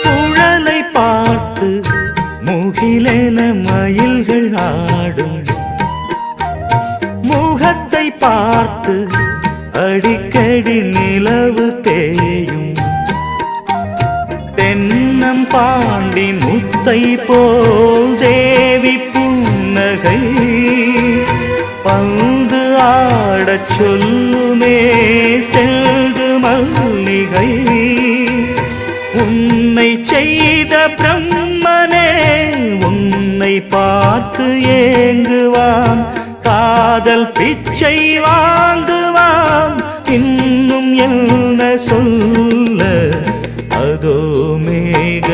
குழலை பார்த்து முகிலென மயில்கள் ஆடும், முகத்தை பார்த்து அடிக்கடி நிலவு தேயும். தென்னம் பாண்டி முத்தை போல் தேவி புன்னகை பந்து ஆடச் சொல்லுமே செல்கு மல்லிகை. உன்னை செய்த பிரம்மனே உன்னை பார்த்து ஏங்குவான், காதல் பிச்சை வாங்குவான். இன்னும் என்ன சொல்ல அதோ மேக